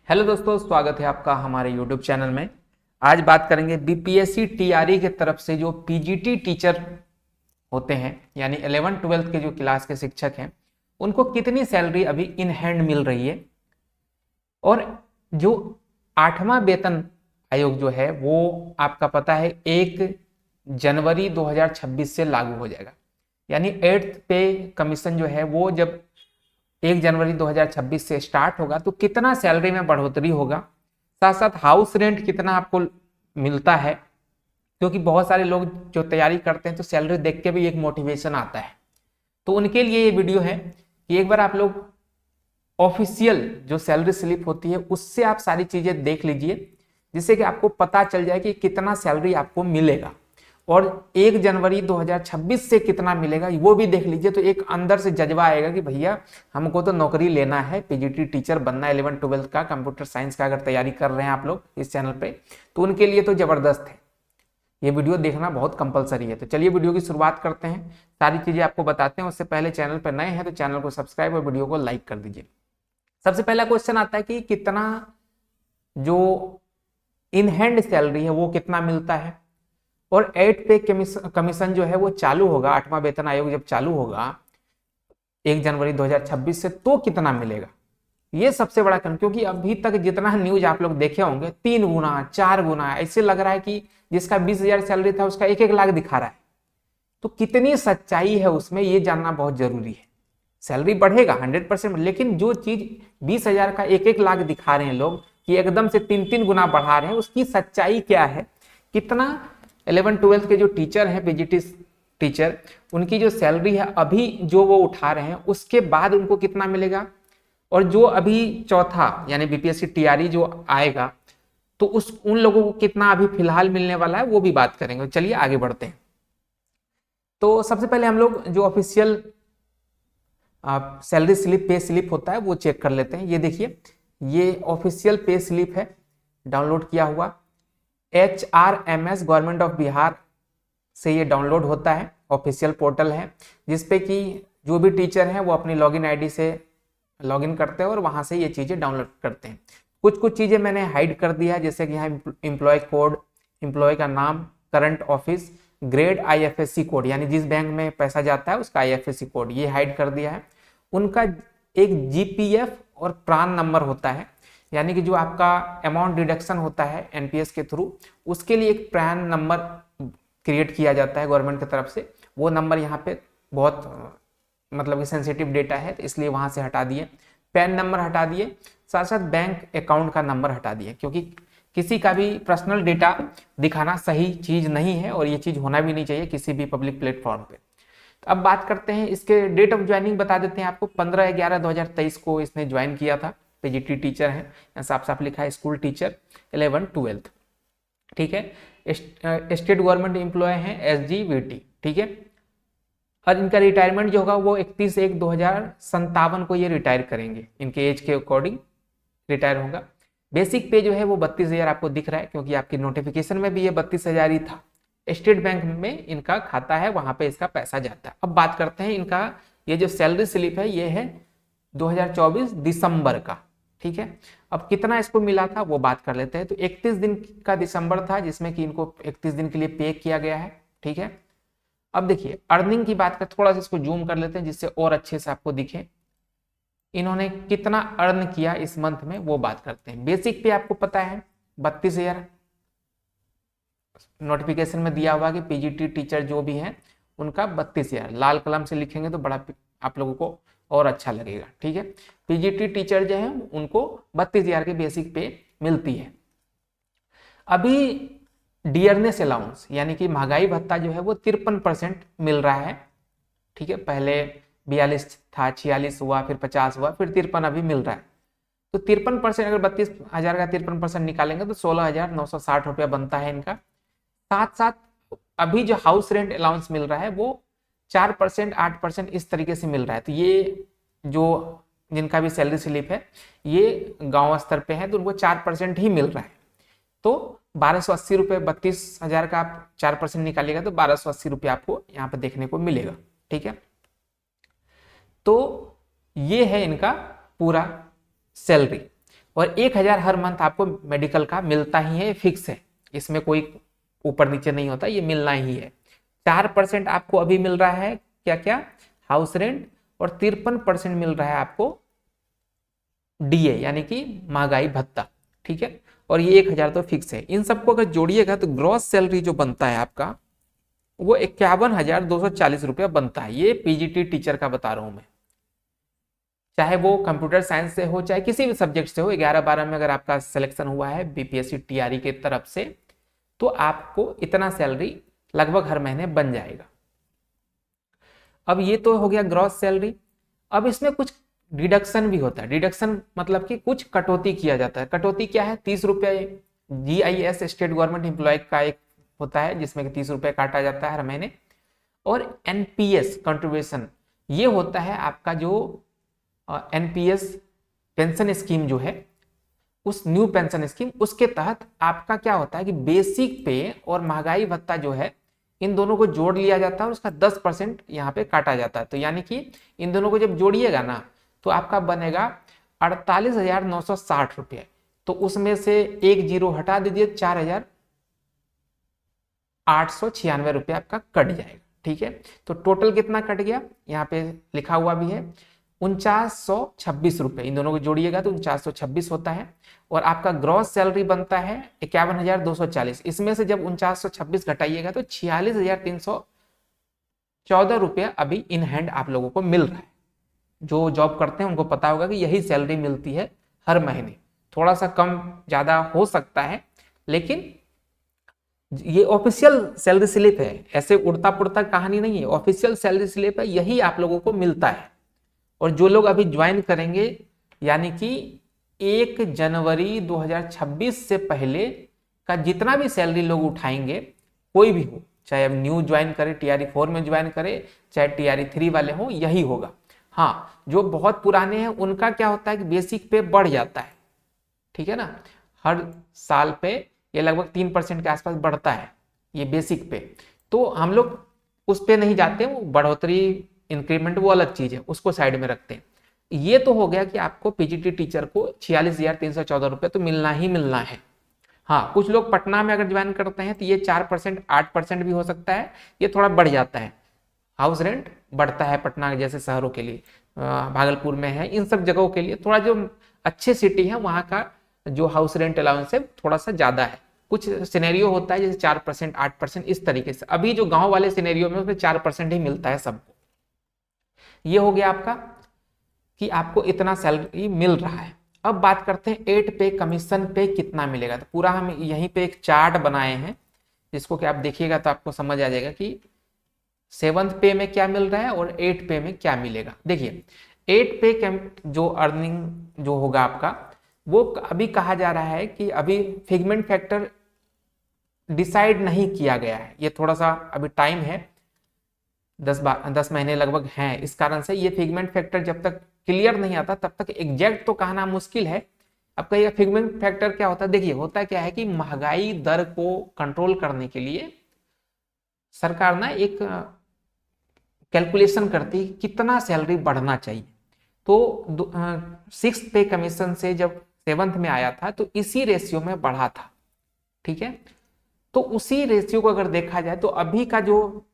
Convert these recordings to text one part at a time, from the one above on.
Hello दोस्तों, स्वागत है आपका हमारे यूट्यूब चैनल में। आज बात करेंगे बीपीएससी टीआरई की तरफ से जो पीजीटी टीचर होते हैं, यानी 11-12 के जो क्लास के शिक्षक हैं, उनको कितनी सैलरी अभी इन हैंड मिल रही है। और जो 8वां वेतन आयोग जो है वो आपका पता है 1 जनवरी 2026 से लागू हो जाएगा। यानी 8th पे कमीशन जो है वो जब 1 जनवरी 2026 से स्टार्ट होगा तो कितना सैलरी में बढ़ोतरी होगा, साथ साथ हाउस रेंट कितना आपको मिलता है। क्योंकि बहुत सारे लोग जो तैयारी करते हैं तो सैलरी देख के भी एक मोटिवेशन आता है, तो उनके लिए ये वीडियो है कि एक बार आप लोग ऑफिशियल जो सैलरी स्लिप होती है उससे आप सारी चीजें देख लीजिए, जिससे कि आपको पता चल जाए कि कितना सैलरी आपको मिलेगा और 1 जनवरी 2026 से कितना मिलेगा वो भी देख लीजिए। तो एक अंदर से जज्बा आएगा कि भैया हमको तो नौकरी लेना है, पीजीटी टीचर बनना है 11-12 का, कंप्यूटर साइंस का अगर तैयारी कर रहे हैं आप लोग इस चैनल पे तो उनके लिए तो जबरदस्त है। ये वीडियो देखना बहुत कंपलसरी है। तो चलिए वीडियो की शुरुआत करते हैं, सारी चीजें आपको बताते हैं। उससे पहले चैनल पर नए हैं तो चैनल को सब्सक्राइब और वीडियो को लाइक कर दीजिए। सबसे पहला क्वेश्चन आता है कि कितना जो इन हैंड सैलरी है वो कितना मिलता है, और 8 पे कमीशन जो है वो चालू होगा, 8वां वेतन आयोग जब चालू होगा 1 जनवरी 2026 से तो कितना मिलेगा। ये सबसे बड़ा कारण, क्योंकि अभी तक जितना न्यूज आप लोग देखे होंगे 3 गुना 4 गुना ऐसे लग रहा है कि जिसका 20,000 सैलरी था उसका 1-1 लाख दिखा रहा है। तो कितनी सच्चाई है उसमें ये जानना बहुत जरूरी है। सैलरी बढ़ेगा 100%, लेकिन जो चीज 20,000 का 1-1 लाख दिखा रहे हैं लोग कि एकदम से 3-3 गुना बढ़ा रहे हैं, उसकी सच्चाई क्या है। कितना 11-12 के जो टीचर हैं, पीजीटी टीचर, उनकी जो सैलरी है अभी जो वो उठा रहे हैं उसके बाद उनको कितना मिलेगा, और जो अभी चौथा यानी बीपीएससी टीआरई जो आएगा तो उस उन लोगों को कितना अभी फिलहाल मिलने वाला है वो भी बात करेंगे। चलिए आगे बढ़ते हैं। तो सबसे पहले हम लोग जो official salary slip, pay slip होता है वो चेक कर लेते हैं। ये देखिए, ये ऑफिशियल पे स्लिप है, डाउनलोड किया हुआ HRMS गवर्नमेंट ऑफ बिहार से ये डाउनलोड होता है। ऑफिशियल पोर्टल है जिसपे कि जो भी टीचर हैं वो अपनी लॉगिन आईडी से लॉगिन करते हैं और वहां से ये चीजें डाउनलोड करते हैं। कुछ कुछ चीजें मैंने हाइड कर दिया है, जैसे कि यहाँ एम्प्लॉय कोड, एम्प्लॉय का नाम, current office, grade, IFSC code, यानी जिस बैंक में पैसा जाता है उसका IFSC कोड, ये हाइड कर दिया है। उनका एक GPF और प्रान नंबर होता है, यानी कि जो आपका अमाउंट डिडक्शन होता है एनपीएस के थ्रू, उसके लिए एक प्रान नंबर क्रिएट किया जाता है गवर्नमेंट की तरफ से। वो नंबर यहाँ पे बहुत मतलब कि सेंसिटिव डेटा है तो इसलिए वहां से हटा दिए। पैन नंबर हटा दिए, साथ साथ बैंक अकाउंट का नंबर हटा दिए, क्योंकि किसी का भी पर्सनल डेटा दिखाना सही चीज नहीं है और ये चीज होना भी नहीं चाहिए किसी भी पब्लिक प्लेटफॉर्म पे। तो अब बात करते हैं इसके डेट ऑफ ज्वाइनिंग, बता देते हैं आपको। 15/11/2023 को इसने ज्वाइन किया था। पीजीटी टीचर है, यहाँ साफ साफ लिखा है स्कूल टीचर 11-12, ठीक है। स्टेट गवर्नमेंट एम्प्लॉय है SGVT, ठीक है। और इनका रिटायरमेंट जो होगा वो 31/1/2057 को ये रिटायर करेंगे, इनके एज के अकॉर्डिंग रिटायर होगा। बेसिक पे जो है वो 32,000 आपको दिख रहा है, क्योंकि आपकी नोटिफिकेशन में भी ये 32,000 ही था। स्टेट बैंक में इनका खाता है, वहां पे इसका पैसा जाता है। अब बात करते हैं इनका ये जो सैलरी स्लिप है ये है 2024 दिसंबर का, ठीक है। अब कितना इसको मिला था वो बात कर लेते हैं। तो 31 दिन का दिसंबर था जिसमें कि इनको 31 दिन के लिए पे किया गया है, ठीक है। अब देखिए अर्निंग की बात कर, थोड़ा सा इसको जूम कर लेते हैं जिससे और अच्छे से आपको दिखे इन्होंने कितना अर्न किया इस मंथ में, वो बात करते हैं। बेसिक पे आपको पता है 32,000 नोटिफिकेशन में दिया हुआ कि पीजीटी टीचर जो भी हैं उनका 32,000, लाल कलम से लिखेंगे तो बड़ा आप लोगों को और अच्छा लगेगा, ठीक है। पीजीटी टीचर जो है उनको 32,000 की बेसिक पे मिलती है। अभी डियरनेस अलाउंस यानी कि महंगाई भत्ता जो है वो 53% मिल रहा है, ठीक है। पहले 42 था, 46 हुआ, फिर 50 हुआ, फिर 53 अभी मिल रहा है। तो 53%, अगर 32,000 का 53% निकालेंगे तो 16,960 रुपया बनता है इनका। साथ साथ अभी जो हाउस रेंट अलाउंस मिल रहा है वो 4%, 8% इस तरीके से मिल रहा है। तो ये जो जिनका भी सैलरी स्लिप है ये गांव स्तर पे है तो उनको 4% ही मिल रहा है। तो 1280 रुपये, 32,000 का आप 4% निकालिएगा तो 1280 रुपये आपको यहाँ पे देखने को मिलेगा, ठीक है। तो ये है इनका पूरा सैलरी। और 1,000 हर मंथ आपको मेडिकल का मिलता ही है, फिक्स है, इसमें कोई ऊपर नीचे नहीं होता, ये मिलना ही है। 4% आपको अभी मिल रहा है क्या क्या, हाउस रेंट, और 53% मिल रहा है आपको डीए यानी कि महंगाई भत्ता, ठीक है। और ये 1,000 तो फिक्स है। इन सबको अगर जोड़िएगा तो ग्रॉस सैलरी जो बनता है आपका वो 51,240 रुपया बनता है। ये पीजीटी टीचर का बता रहा हूं मैं, चाहे वो कंप्यूटर साइंस से हो चाहे किसी भी सब्जेक्ट से हो। 11-12 में अगर आपका सिलेक्शन हुआ है बीपीएससी टीआरई की तरफ से तो आपको इतना सैलरी लगभग हर महीने बन जाएगा। अब ये तो हो गया ग्रॉस सैलरी। अब इसमें कुछ डिडक्शन भी होता है। डिडक्शन मतलब कि कुछ कटौती किया जाता है। कटौती क्या है, 30 रुपये जीआईएस स्टेट गवर्नमेंट एम्प्लॉय का एक होता है जिसमें कि 30 रुपये काटा जाता है हर महीने। और एनपीएस कंट्रीब्यूशन ये होता है आपका जो एनपीएस पेंशन स्कीम जो है, उस न्यू पेंशन स्कीम, उसके तहत आपका क्या होता है कि बेसिक पे और महंगाई भत्ता जो है इन दोनों को जोड़ लिया जाता है और उसका 10% यहाँ पे काटा जाता है। तो यानी कि इन दोनों को जब जोड़िएगा ना तो आपका बनेगा 48,960 रुपये। तो उसमें से एक जीरो हटा दीजिए, 4,896 रुपये आपका कट जाएगा, ठीक है। तो टोटल कितना कट गया, यहाँ पे लिखा हुआ भी है 4926 रुपये। इन दोनों को जोड़िएगा तो 4926 होता है। और आपका ग्रॉस सैलरी बनता है 51,240। इसमें से जब 4926 घटाइएगा तो 46,314 रुपया अभी इन हैंड आप लोगों को मिल रहा है। जो जॉब करते हैं उनको पता होगा कि यही सैलरी मिलती है हर महीने। थोड़ा सा कम ज्यादा हो सकता है, लेकिन ये ऑफिशियल सैलरी स्लिप है, ऐसे उड़ता पुड़ता कहानी नहीं है। ऑफिशियल सैलरी स्लिप है, यही आप लोगों को मिलता है। और जो लोग अभी ज्वाइन करेंगे यानी कि 1 जनवरी 2026 से पहले का जितना भी सैलरी लोग उठाएंगे, कोई भी हो, चाहे अब न्यू ज्वाइन करे, टीआरई 4 में ज्वाइन करे, चाहे टीआरई 3 वाले हो, यही होगा। हाँ, जो बहुत पुराने हैं उनका क्या होता है कि बेसिक पे बढ़ जाता है, ठीक है ना। हर साल पे ये लगभग 3% के आसपास बढ़ता है ये बेसिक पे। तो हम लोग उस पे नहीं जाते, वो बढ़ोतरी इंक्रीमेंट वो अलग चीज है, उसको साइड में रखते हैं। ये तो हो गया कि आपको पीजीटी टीचर को 46,314 रुपये तो मिलना ही मिलना है। हाँ, कुछ लोग पटना में अगर ज्वाइन करते हैं तो ये 4% 8% भी हो सकता है, ये थोड़ा बढ़ जाता है। हाउस रेंट बढ़ता है पटना जैसे शहरों के लिए, भागलपुर में है, इन सब जगहों के लिए थोड़ा जो अच्छे सिटी है वहाँ का जो हाउस रेंट अलाउंस है थोड़ा सा ज्यादा है। कुछ सिनेरियो होता है जैसे 4% 8% इस तरीके से। अभी जो गांव वाले सिनेरियो में उसमें 4% ही मिलता है सबको। ये हो गया आपका कि आपको इतना सैलरी मिल रहा है। अब बात करते हैं 8 पे कमीशन पे कितना मिलेगा। तो पूरा हम यहीं पे एक चार्ट बनाए हैं जिसको कि आप देखिएगा तो आपको समझ आ जाएगा कि 7th पे में क्या मिल रहा है और 8 पे में क्या मिलेगा। देखिए 8 पे जो अर्निंग जो होगा आपका वो अभी कहा जा रहा है कि अभी फिगमेंट फैक्टर डिसाइड नहीं किया गया है। ये थोड़ा सा अभी टाइम है, 10 महीने लगभग हैं। इस कारण से ये फिगमेंट फैक्टर जब तक क्लियर नहीं आता तब तक एग्जैक्ट तो कहना मुश्किल है। अब कहिएगा फिगमेंट फैक्टर क्या होता है। देखिए होता क्या है कि महंगाई दर को कंट्रोल करने के लिए सरकार ना एक कैलकुलेशन करती है कितना सैलरी बढ़ना चाहिए। तो 6th पे कमीशन से जब 7th में आया था तो इसी रेशियो में बढ़ा था, ठीक है। तो उसी रेशियो को अगर देखा जाए तो अभी का जो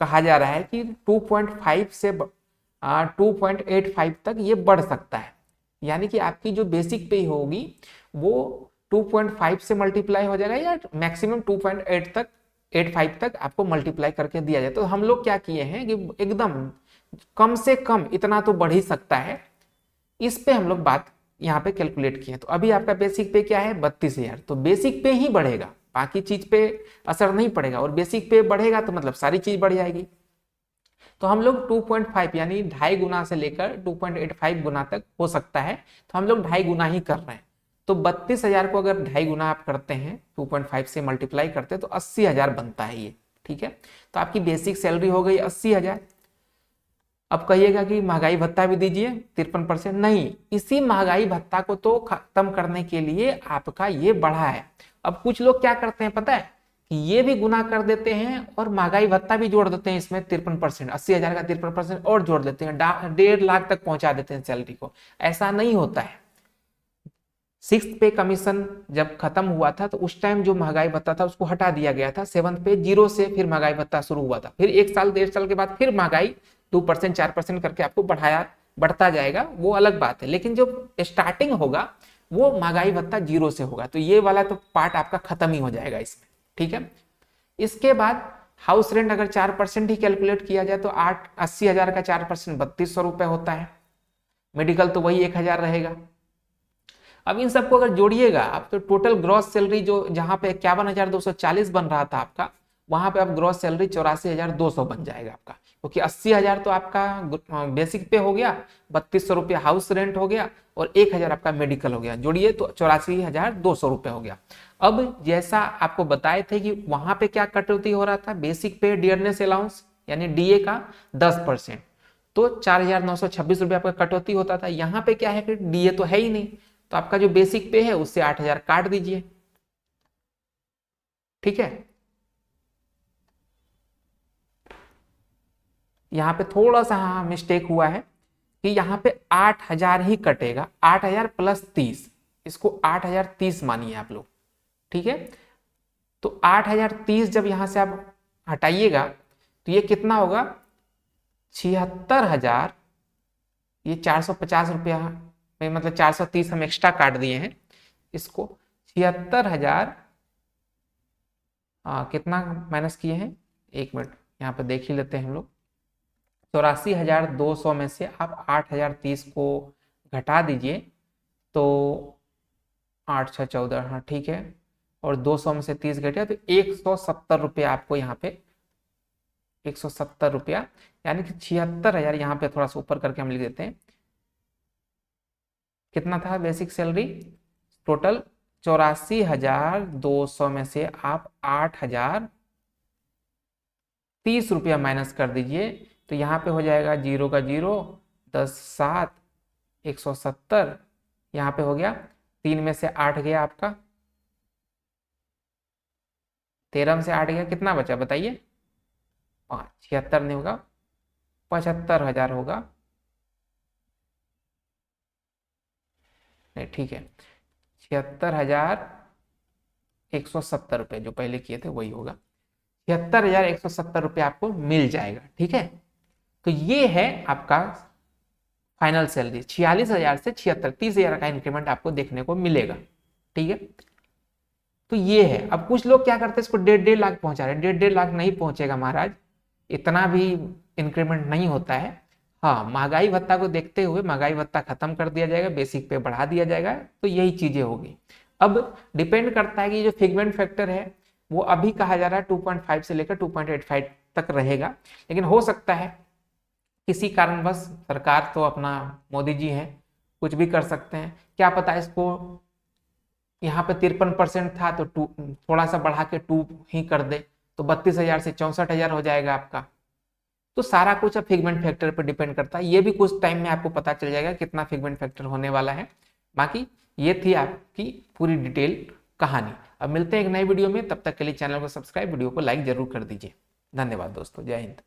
कहा जा रहा है कि 2.5 से 2.85 तक ये बढ़ सकता है। यानी कि आपकी जो बेसिक पे होगी वो 2.5 से मल्टीप्लाई हो जाएगा या मैक्सिमम 2.8 तक 85 तक आपको मल्टीप्लाई करके दिया जाए। तो हम लोग क्या किए हैं कि एकदम कम से कम इतना तो बढ़ ही सकता है, इस पे हम लोग बात यहाँ पे कैलकुलेट किए। तो अभी आपका बेसिक पे क्या है 32,000, तो बेसिक पे ही बढ़ेगा, बाकी चीज पे असर नहीं पड़ेगा। और बेसिक पे बढ़ेगा तो मतलब सारी चीज बढ़ जाएगी। तो हम लोग 2.5 यानी 2.5 गुना से लेकर 2.85 गुना तक हो सकता है, तो हम लोग 2.5 गुना ही कर रहे हैं। तो 32,000 को अगर 2.5 गुना आप करते हैं 2.5 से मल्टीप्लाई करते हैं तो 80,000 बनता है ये, ठीक है। तो आपकी बेसिक सैलरी हो गई 80,000। अब कहिएगा कि महंगाई भत्ता भी दीजिए 53%, नहीं, इसी महंगाई भत्ता को तो खत्म करने के लिए आपका ये बढ़ा है। अब कुछ लोग क्या करते हैं पता है कि ये भी गुना कर देते हैं और महंगाई भत्ता भी जोड़ देते हैं इसमें 53%, 80,000 का 53% और जोड़ देते हैं, 1.5 लाख तक पहुंचा देते हैं सैलरी को। ऐसा नहीं होता है। 6th पे कमीशन जब खत्म हुआ था तो उस टाइम जो महंगाई भत्ता था उसको हटा दिया गया था। 7th पे 0 से फिर महंगाई भत्ता शुरू हुआ था, फिर 1 साल 1.5 साल के बाद फिर महंगाई 2% 4% करके आपको बढ़ता जाएगा, वो अलग बात है। लेकिन जो स्टार्टिंग होगा वो महंगाई भत्ता 0 से होगा, तो ये वाला तो पार्ट आपका खत्म ही हो जाएगा इसमें, ठीक है। इसके बाद हाउस रेंट अगर 4% ही कैलकुलेट किया जाए तो 80,000 का 4% 3200 रुपए होता है। मेडिकल तो वही 1000 रहेगा। अब इन सबको अगर जोड़िएगा आप तो टोटल ग्रॉस सैलरी जो जहां पे 51,240 बन रहा था आपका, वहां पे अब ग्रॉस सैलरी 84,200 बन जाएगा आपका, क्योंकि 80,000 तो आपका बेसिक पे हो गया, 3200 रुपया हाउस रेंट हो गया और 1000 आपका मेडिकल हो गया, जोड़िए तो 84,200 रुपये हो गया। अब जैसा आपको बताए थे कि वहां पे क्या कटौती हो रहा था, बेसिक पे डियरनेस अलाउंस यानी डीए का 10%, तो 4,926 रुपये आपका कटौती होता था। यहाँ पे क्या है कि डीए तो है ही नहीं, तो आपका जो बेसिक पे है उससे 8,000 काट दीजिए, ठीक है। यहाँ पे थोड़ा सा हाँ मिस्टेक हुआ है कि यहाँ पे 8,000 ही कटेगा, 8,000 प्लस 30, इसको 8,030 मानिए आप लोग, ठीक है। तो 8,030 जब यहां से आप हटाइएगा तो ये कितना होगा, 76,000, ये 450 रुपया मतलब 430 हम एक्स्ट्रा काट दिए हैं, इसको 76,000 कितना माइनस किए हैं, 1 मिनट यहाँ पे देख ही लेते हैं हम लोग। 84,200 में से आप 8,030 को घटा दीजिए तो 8 6 14, हाँ ठीक है, और 200 में से 30 घटिया तो 170 रुपया आपको यहाँ पे, 170 रुपया, यानी कि 76,000, यहाँ पे थोड़ा सा ऊपर करके हम लिख देते हैं, कितना था बेसिक सैलरी टोटल, 84,200 में से आप 8,030 रुपया माइनस कर दीजिए, तो यहाँ पे हो जाएगा 0 का 0, 10 7, 170, यहाँ पे हो गया 3 में से 8 गया आपका, 13 में से 8 गया, कितना बचा बताइए, 76 नहीं होगा, 75,000 होगा, नहीं ठीक है, 76,170 रुपये जो पहले किए थे वही होगा, 76,170 रुपये आपको मिल जाएगा, ठीक है। तो ये है आपका फाइनल सैलरी, 46,000 से 76, 30,000 का इंक्रीमेंट आपको देखने को मिलेगा, ठीक है। तो ये है। अब कुछ लोग क्या करते हैं, इसको 1.5 लाख पहुंचा रहे हैं, 1.5 लाख नहीं पहुंचेगा महाराज, इतना भी इंक्रीमेंट नहीं होता है। हाँ, महंगाई भत्ता को देखते हुए महंगाई भत्ता खत्म कर दिया जाएगा, बेसिक पे बढ़ा दिया जाएगा, तो यही चीजें होगी। अब डिपेंड करता है कि जो फिगमेंट फैक्टर है वो अभी कहा जा रहा है 2.5 से लेकर 2.85 तक रहेगा, लेकिन हो सकता है किसी कारणवश, सरकार तो अपना मोदी जी हैं, कुछ भी कर सकते हैं, क्या पता इसको यहाँ पे 53% था तो थोड़ा सा बढ़ा के 2 ही कर दे, तो 32,000 से 64,000 हो जाएगा आपका। तो सारा कुछ अब फिगमेंट फैक्टर पर डिपेंड करता है, ये भी कुछ टाइम में आपको पता चल जाएगा कितना फिगमेंट फैक्टर होने वाला है। बाकी ये थी आपकी पूरी डिटेल कहानी। अब मिलते हैं एक नई वीडियो में, तब तक के लिए चैनल को सब्सक्राइब, वीडियो को लाइक जरूर कर दीजिए। धन्यवाद दोस्तों, जय हिंद।